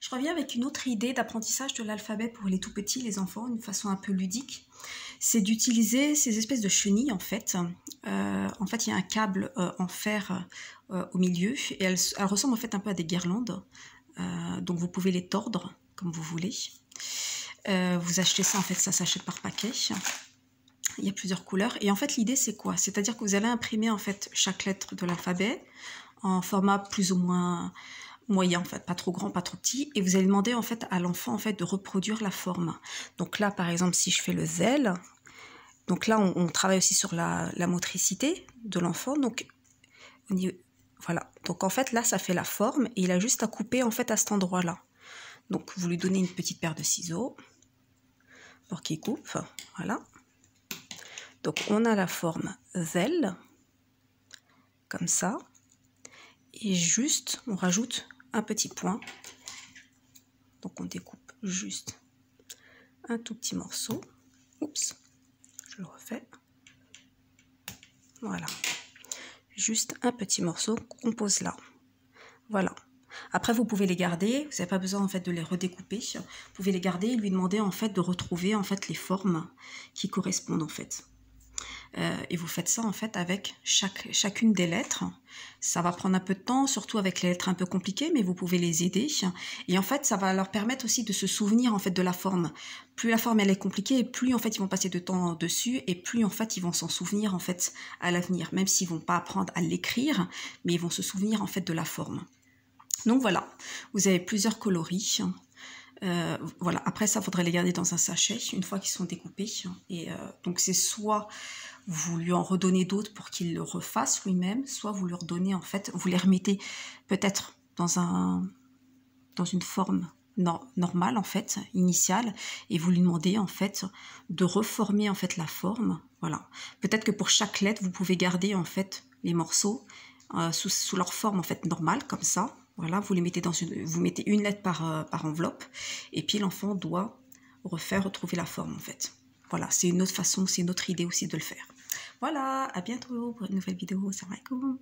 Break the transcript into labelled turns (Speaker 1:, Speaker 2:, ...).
Speaker 1: Je reviens avec une autre idée d'apprentissage de l'alphabet pour les tout petits, les enfants, d'une façon un peu ludique. C'est d'utiliser ces espèces de chenilles en fait. Il y a un câble en fer au milieu et elles ressemblent en fait un peu à des guirlandes. Donc vous pouvez les tordre comme vous voulez. Vous achetez ça en fait, ça s'achète par paquet. Il y a plusieurs couleurs et en fait l'idée c'est quoi? C'est-à-dire que vous allez imprimer en fait chaque lettre de l'alphabet en format plus ou moins moyen en fait, pas trop grand, pas trop petit, et vous allez demander en fait à l'enfant en fait de reproduire la forme. Donc là par exemple si je fais le Z, donc là on travaille aussi sur la motricité de l'enfant, donc voilà. Donc en fait là ça fait la forme et il a juste à couper en fait à cet endroit-là. Donc vous lui donnez une petite paire de ciseaux pour qu'il coupe, voilà. Donc on a la forme Z, comme ça, et juste on rajoute un petit point. Donc on découpe juste un tout petit morceau. Oups, je le refais. Voilà. Juste un petit morceau qu'on pose là. Voilà. Après vous pouvez les garder, vous n'avez pas besoin en fait de les redécouper. Vous pouvez les garder et lui demander en fait de retrouver en fait les formes qui correspondent en fait. Et vous faites ça en fait avec chacune des lettres. Ça va prendre un peu de temps, surtout avec les lettres un peu compliquées, mais vous pouvez les aider. Et en fait, ça va leur permettre aussi de se souvenir en fait de la forme. Plus la forme elle est compliquée, plus en fait ils vont passer de temps dessus, et plus en fait ils vont s'en souvenir en fait à l'avenir. Même s'ils vont pas apprendre à l'écrire, mais ils vont se souvenir en fait de la forme. Donc voilà, vous avez plusieurs coloris. Voilà, après ça, il faudrait les garder dans un sachet une fois qu'ils sont découpés. Et donc c'est soit vous lui en redonnez d'autres pour qu'il le refasse lui-même, soit vous lui redonnez en fait, vous les remettez peut-être dans une forme normale en fait, initiale, et vous lui demandez en fait de reformer en fait la forme. Voilà. Peut-être que pour chaque lettre, vous pouvez garder en fait les morceaux sous leur forme en fait normale, comme ça. Voilà, vous les mettez vous mettez une lettre par enveloppe, et puis l'enfant doit retrouver la forme en fait. Voilà, c'est une autre façon, c'est une autre idée aussi de le faire. Voilà, à bientôt pour une nouvelle vidéo. Salam alaikum.